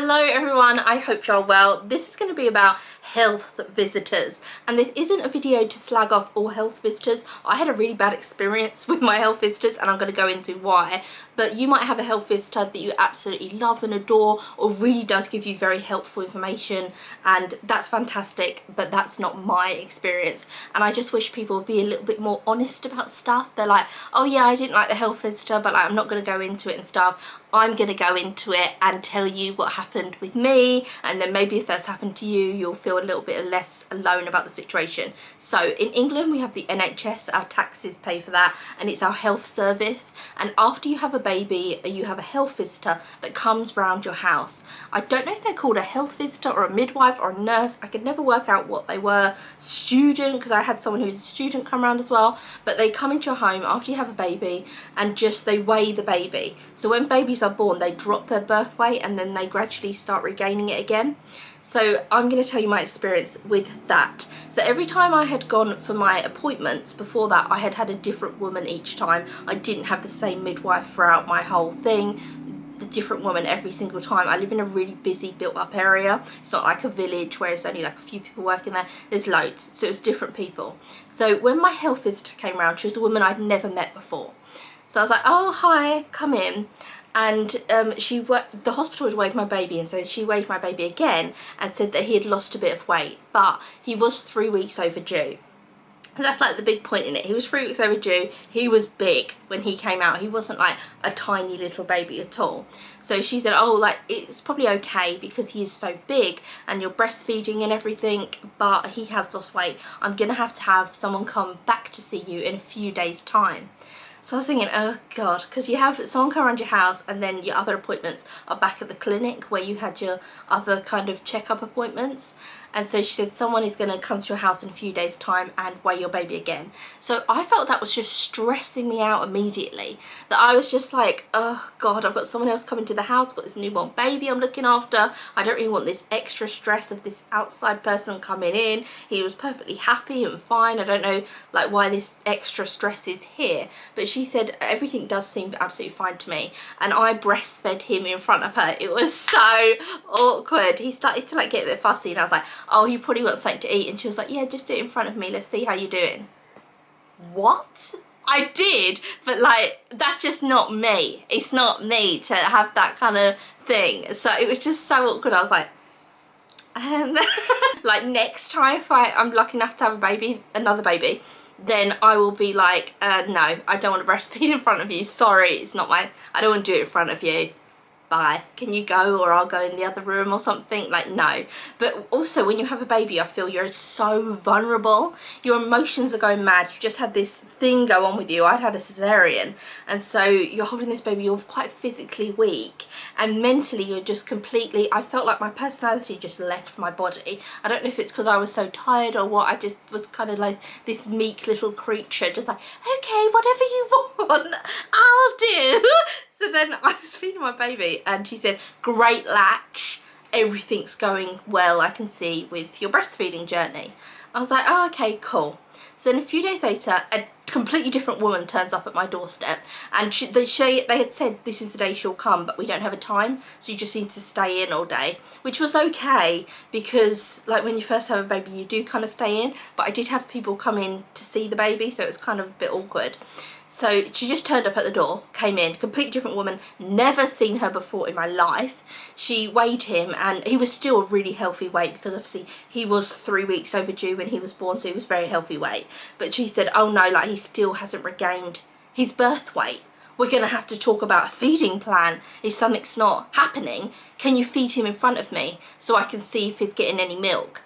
Hello everyone, I hope you're well. This is going to be about health visitors, and this isn't a video to slag off all health visitors. I had a really bad experience with my health visitors and I'm going to go into why, but you might have a health visitor that you absolutely love and adore, or really does give you very helpful information, and that's fantastic, but that's not my experience. And I just wish people would be a little bit more honest about stuff. They're like, oh yeah, I didn't like the health visitor, but like, I'm not going to go into it and stuff. I'm going to go into it and tell you what happened with me, and then maybe if that's happened to you, you'll feel a little bit less alone about the situation. So in England we have the NHS, our taxes pay for that, and it's our health service, and after you have a baby you have a health visitor that comes round your house. I don't know if they're called a health visitor or a midwife or a nurse. I could never work out what they were. Student, because I had someone who was a student come around as well, but they come into your home after you have a baby and just they weigh the baby. So when babies are born they drop their birth weight and then they gradually start regaining it again. So I'm going to tell you my experience with that. So every time I had gone for my appointments before that, I had had a different woman each time. I didn't have the same midwife throughout my whole thing. The different woman every single time. I live in a really busy built up area. It's not like a village where it's only like a few people working there. There's loads, so it's different people. So when my health visitor came around, she was a woman I'd never met before. So I was like, oh hi, come in. And the hospital had weighed my baby, and so she weighed my baby again and said that he had lost a bit of weight, but he was 3 weeks overdue. So that's like the big point in it. He was 3 weeks overdue. He was big when he came out. He wasn't like a tiny little baby at all. So she said, oh, like it's probably okay because he is so big and you're breastfeeding and everything, but he has lost weight. I'm gonna have to have someone come back to see you in a few days' time. So I was thinking, oh god, because you have someone come around your house and then your other appointments are back at the clinic where you had your other kind of checkup appointments. And so she said someone is going to come to your house in a few days time and weigh your baby again. So I felt that was just stressing me out immediately. That I was just like, oh god, I've got someone else coming to the house, got this newborn baby I'm looking after. I don't really want this extra stress of this outside person coming in. He was perfectly happy and fine. I don't know like why this extra stress is here. But she said everything does seem absolutely fine to me. And I breastfed him in front of her. It was so awkward. He started to like get a bit fussy and I was like, oh, you probably want something to eat. And she was like, yeah, just do it in front of me, let's see how you're doing. What? I did, but like that's just not me. It's not me to have that kind of thing. So it was just so awkward. I was like, like next time if I'm lucky enough to have a baby, another baby, then I will be like, no, I don't want to breastfeed in front of you. Sorry, it's not I don't want to do it in front of you. Bye, can you go, or I'll go in the other room or something. Like, no. But also when you have a baby, I feel you're so vulnerable. Your emotions are going mad. You just had this thing go on with you. I'd had a cesarean, and so you're holding this baby, you're quite physically weak, and mentally you're just completely, I felt like my personality just left my body. I don't know if it's because I was so tired or what. I just was kind of like this meek little creature, just like, okay, whatever you want, I'll do. So then I was feeding my baby and she said, great latch, everything's going well, I can see, with your breastfeeding journey. I was like, oh, okay, cool. So then a few days later, a completely different woman turns up at my doorstep, and they had said this is the day she'll come, but we don't have a time, so you just need to stay in all day, which was okay because like when you first have a baby you do kind of stay in, but I did have people come in to see the baby, so it was kind of a bit awkward. So she just turned up at the door, came in, completely different woman, never seen her before in my life. She weighed him and he was still a really healthy weight because obviously he was 3 weeks overdue when he was born, so he was very healthy weight. But she said, oh no, like he still hasn't regained his birth weight. We're going to have to talk about a feeding plan. If something's not happening, can you feed him in front of me so I can see if he's getting any milk?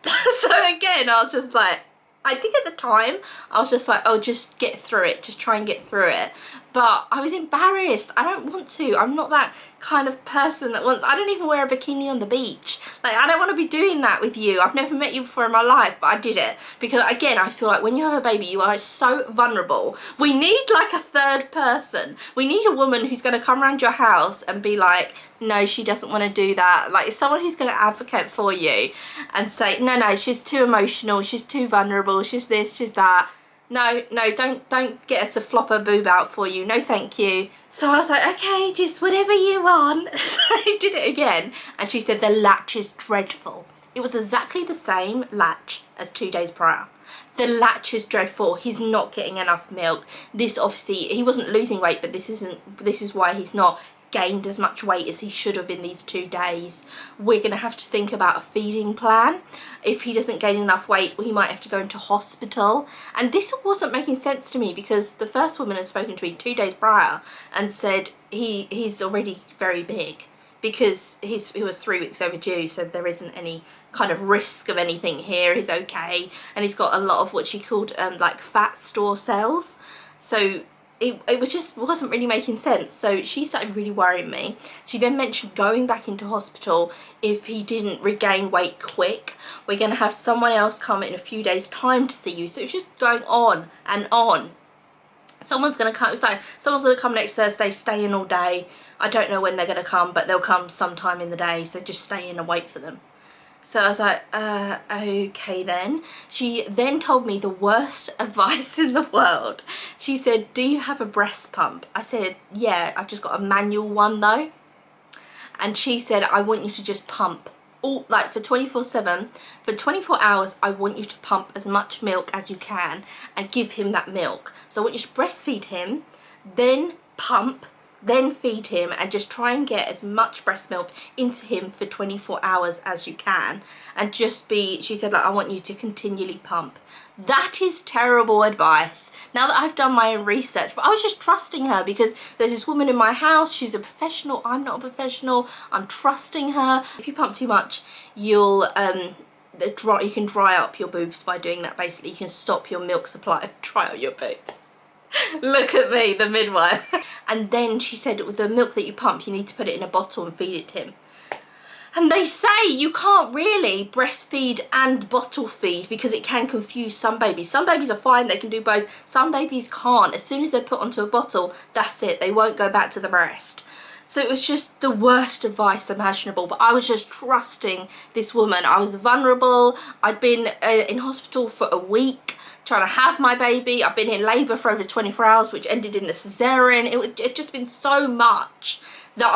So again, I was just like, I think at the time I was just like, oh, just get through it, just try and get through it. But I was embarrassed. I don't want to. I'm not that kind of person that wants, I don't even wear a bikini on the beach. Like, I don't want to be doing that with you. I've never met you before in my life, but I did it. Because again, I feel like when you have a baby, you are so vulnerable. We need like a third person. We need a woman who's going to come around your house and be like, no, she doesn't want to do that. Like someone who's going to advocate for you and say, no, she's too emotional, she's too vulnerable, she's this, she's that. no, don't get her to flop her boob out for you, no thank you. So I was like, okay, just whatever you want. So I did it again, and she said the latch is dreadful. It was exactly the same latch as 2 days prior. The latch is dreadful. He's not getting enough milk. This obviously, he wasn't losing weight, but this is why he's not gained as much weight as he should have in these 2 days. We're gonna have to think about a feeding plan. If he doesn't gain enough weight, he might have to go into hospital. And this wasn't making sense to me, because the first woman had spoken to me 2 days prior and said he's already very big, because he was 3 weeks overdue, so there isn't any kind of risk of anything here. He's okay, and he's got a lot of what she called like fat store cells. So it wasn't really making sense. So she started really worrying me. She then mentioned going back into hospital if he didn't regain weight quick. We're going to have someone else come in a few days time to see you. So it's just going on and on. Someone's going to come, it's like someone's going to come next Thursday, stay in all day. I don't know when they're going to come, but they'll come sometime in the day, so just stay in and wait for them. So I was like, okay then. She then told me the worst advice in the world. She said, do you have a breast pump? I said, yeah, I just got a manual one though. And she said, I want you to just pump. All, like for 24/7, for 24 hours, I want you to pump as much milk as you can and give him that milk. So I want you to breastfeed him, then pump, then feed him, and just try and get as much breast milk into him for 24 hours as you can. And just be, she said, like, I want you to continually pump. That is terrible advice, now that I've done my own research. But I was just trusting her, because there's this woman in my house, she's a professional, I'm not a professional, I'm trusting her. If you pump too much, you can dry up your boobs by doing that. Basically, you can stop your milk supply and dry out your boobs. Look at me, the midwife. And then she said, with the milk that you pump, you need to put it in a bottle and feed it to him. And they say you can't really breastfeed and bottle feed, because it can confuse some babies. Some babies are fine, they can do both. Some babies can't. As soon as they're put onto a bottle, that's it, they won't go back to the breast. So it was just the worst advice imaginable, but I was just trusting this woman. I was vulnerable. I'd been in hospital for a week trying to have my baby. I've been in labour for over 24 hours, which ended in a cesarean. It just been so much that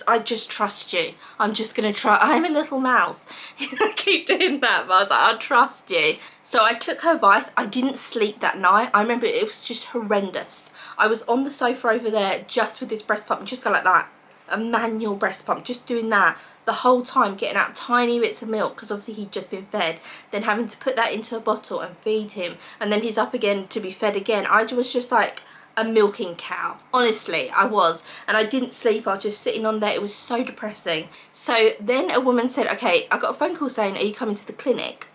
I just trust you. I'm just gonna try. I'm a little mouse. I keep doing that, but I was like, I'll trust you. So I took her advice. I didn't sleep that night. I remember it was just horrendous. I was on the sofa over there just with this breast pump, just go like that, a manual breast pump, just doing that the whole time, getting out tiny bits of milk, because obviously he'd just been fed, then having to put that into a bottle and feed him, and then he's up again to be fed again. I was just like a milking cow, honestly, I was. And I didn't sleep, I was just sitting on there. It was so depressing. So then a woman said, okay, I got a phone call saying, are you coming to the clinic?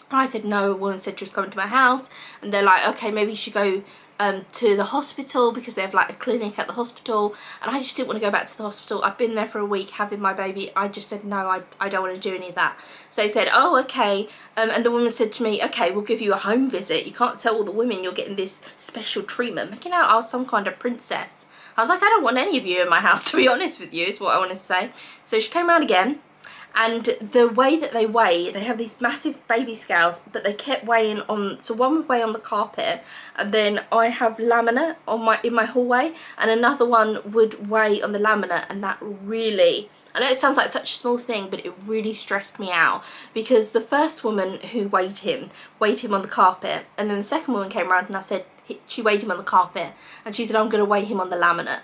And I said no. A woman said she was coming to my house, and they're like, okay, maybe you should go to the hospital, because they have like a clinic at the hospital. And I just didn't want to go back to the hospital. I've been there for a week having my baby. I just said no, I don't want to do any of that. So they said, oh, okay. And the woman said to me, okay, we'll give you a home visit. You can't tell all the women you're getting this special treatment, making out I was some kind of princess. I was like, I don't want any of you in my house, to be honest with you, is what I wanted to say. So she came around again. And the way that they weigh, they have these massive baby scales, but they kept weighing on, so one would weigh on the carpet, and then I have laminate on in my hallway, and another one would weigh on the laminate, and that really, I know it sounds like such a small thing, but it really stressed me out, because the first woman who weighed him on the carpet, and then the second woman came around and I said, she weighed him on the carpet, and she said, I'm going to weigh him on the laminate.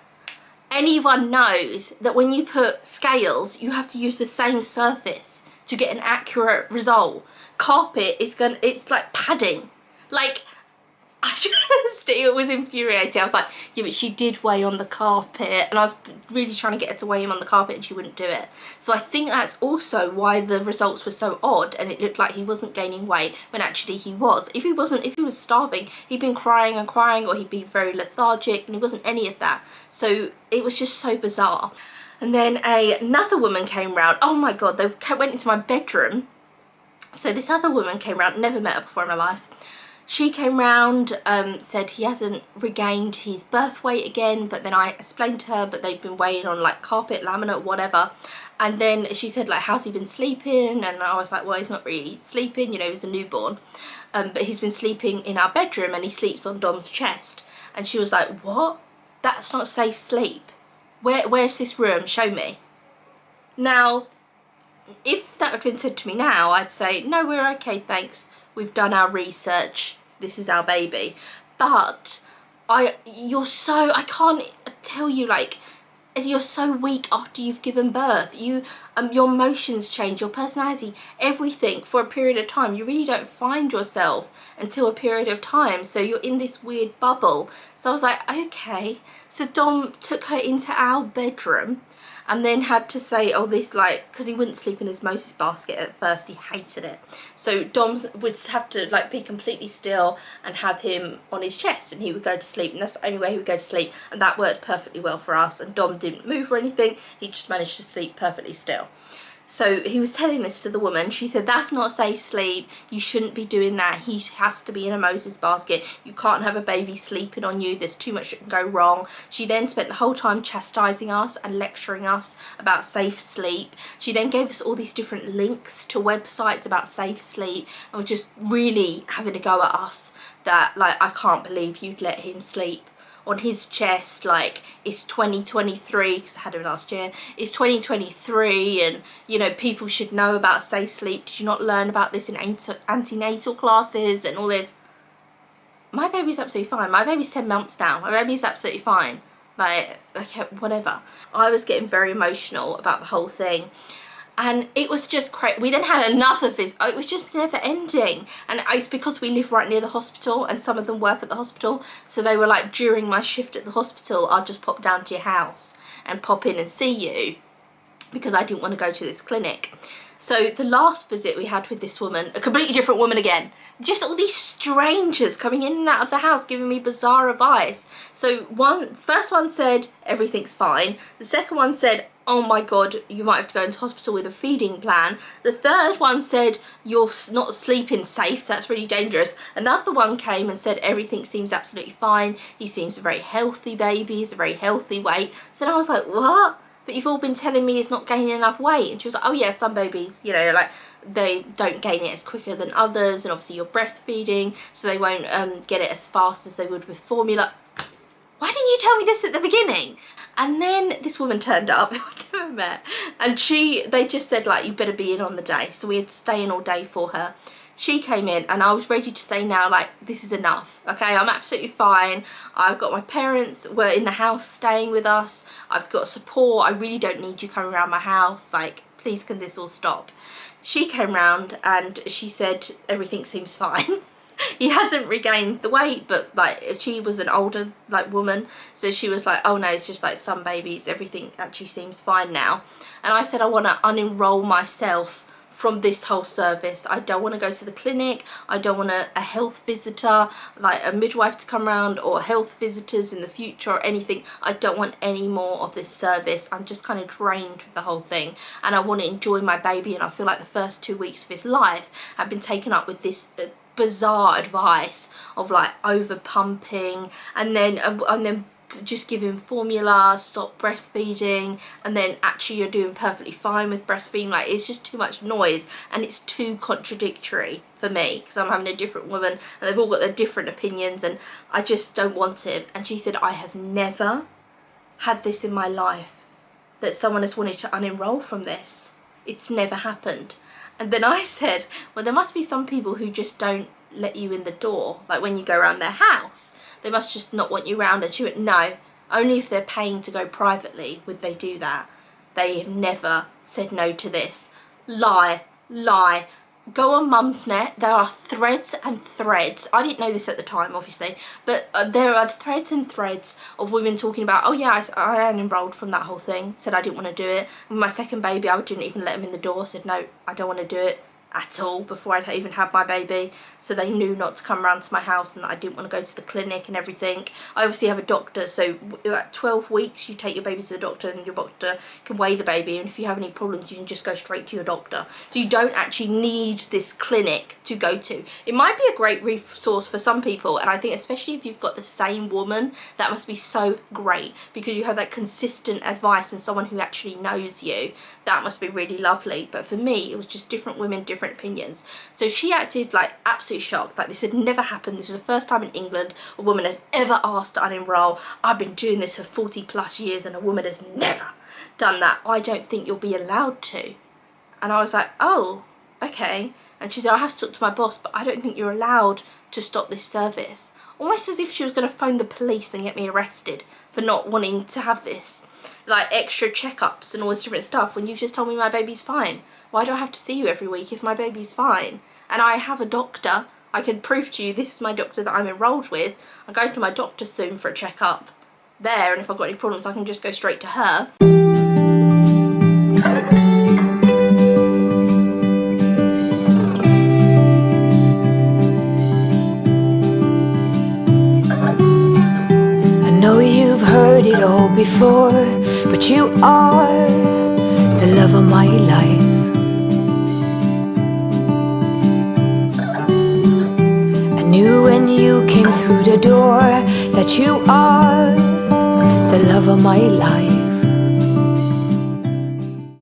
Anyone knows that when you put scales, you have to use the same surface to get an accurate result. Carpet is it's like padding. Like, it was infuriating. I was like, yeah, but she did weigh on the carpet, and I was really trying to get her to weigh him on the carpet, and she wouldn't do it. So I think that's also why the results were so odd, and it looked like he wasn't gaining weight when actually he was. If he was starving, he'd been crying and crying, or he'd been very lethargic, and he wasn't any of that. So it was just so bizarre. And then another woman came round. Oh my god, they went into my bedroom. So this other woman came round, never met her before in my life. She came round, said he hasn't regained his birth weight again, but then I explained to her, but they've been weighing on like carpet, laminate, whatever. And then she said, like, how's he been sleeping? And I was like, well, he's not really sleeping, you know, he's a newborn. but he's been sleeping in our bedroom and he sleeps on Dom's chest. And she was like, what? That's not safe sleep. Where's this room? Show me. Now, if that had been said to me now, I'd say, no, we're okay, thanks. We've done our research. This is our baby. But I can't tell you, like, you're so weak after you've given birth. Your emotions change, your personality, everything for a period of time. You really don't find yourself until a period of time. So you're in this weird bubble. So I was like, okay. So Dom took her into our bedroom and then had to say, oh, this, like, because he wouldn't sleep in his Moses basket at first, he hated it. So Dom would have to, like, be completely still and have him on his chest, and he would go to sleep, and that's the only way he would go to sleep, and that worked perfectly well for us, and Dom didn't move or anything, he just managed to sleep perfectly still. So he was telling this to the woman. She said, that's not safe sleep. You shouldn't be doing that. He has to be in a Moses basket. You can't have a baby sleeping on you. There's too much that can go wrong. She then spent the whole time chastising us and lecturing us about safe sleep. She then gave us all these different links to websites about safe sleep and was just really having a go at us that, like, I can't believe you'd let him sleep on his chest, like, it's 2023, because I had him last year, it's 2023, and, you know, people should know about safe sleep. Did you not learn about this in antenatal classes and all this? My baby's absolutely fine. My baby's 10 months now. My baby's absolutely fine. Like, okay, whatever. I was getting very emotional about the whole thing. And it was just crazy. We then had another visit. It was just never ending. And it's because we live right near the hospital and some of them work at the hospital. So they were like, during my shift at the hospital, I'll just pop down to your house and pop in and see you, because I didn't want to go to this clinic. So the last visit we had with this woman, a completely different woman again, just all these strangers coming in and out of the house giving me bizarre advice. So first one said everything's fine. The second one said, oh my god, you might have to go into hospital with a feeding plan. The third one said, you're not sleeping safe, that's really dangerous. Another one came and said everything seems absolutely fine. He seems a very healthy baby, he's a very healthy weight. So I was like, what? But you've all been telling me it's not gaining enough weight. And she was like, oh yeah, some babies, you know, like, they don't gain it as quicker than others, and obviously you're breastfeeding, so they won't get it as fast as they would with formula. Why didn't you tell me this at the beginning? And then this woman turned up, who I'd never met, and they just said, like, you better be in on the day. So we had to stay in all day for her. She came in and I was ready to say now, like, this is enough, okay? I'm absolutely fine. I've got my parents were in the house staying with us. I've got support. I really don't need you coming around my house. Like, please, can this all stop? She came round and she said, everything seems fine. He hasn't regained the weight, but, like, she was an older, like, woman, so she was like, oh no, it's just like some babies, everything actually seems fine now. And I said, I want to unenroll myself from this whole service. I don't want to go to the clinic. I don't want a health visitor, like a midwife, to come around, or health visitors in the future or anything. I don't want any more of this service. I'm just kind of drained with the whole thing, and I want to enjoy my baby. And I feel like the first 2 weeks of his life have been taken up with this bizarre advice of, like, over pumping, and then just give him formula, stop breastfeeding, and then actually you're doing perfectly fine with breastfeeding. Like, it's just too much noise, and it's too contradictory for me, because I'm having a different woman and they've all got their different opinions, and I just don't want it. And she said, I have never had this in my life, that someone has wanted to unenroll from this. It's never happened. And then I said, well, there must be some people who just don't let you in the door, like when you go around their house. They must just not want you around. And she went, no, only if they're paying to go privately would they do that. They have never said no to this. Lie, lie. Go on Mumsnet, there are threads and threads. I didn't know this at the time, obviously, but there are threads and threads of women talking about, oh yeah, I unenrolled from that whole thing, said I didn't want to do it. With my second baby, I didn't even let him in the door, said no, I don't want to do it at all before I'd even had my baby. So they knew not to come around to my house and that I didn't want to go to the clinic and everything. I obviously have a doctor, so at 12 weeks you take your baby to the doctor, and your doctor can weigh the baby, and if you have any problems you can just go straight to your doctor. So you don't actually need this clinic to go to. It might be a great resource for some people, and I think especially if you've got the same woman, that must be so great, because you have that consistent advice and someone who actually knows you. That must be really lovely. But for me, it was just different women, different different opinions. So she acted like absolutely shocked, like this had never happened. This was the first time in England a woman had ever asked to unenroll. I've been doing this for 40 plus years and a woman has never done that. I don't think you'll be allowed to. And I was like, oh, okay. And she said, I have to talk to my boss, but I don't think you're allowed to stop this service. Almost as if she was going to phone the police and get me arrested for not wanting to have this. Like extra checkups and all this different stuff when you've just told me my baby's fine. Why do I have to see you every week if my baby's fine? And I have a doctor. I can prove to you this is my doctor that I'm enrolled with. I'm going to my doctor soon for a checkup there, and if I've got any problems I can just go straight to her. I know you've heard it all before, but you are the love of my life. I knew when you came through the door that you are the love of my life.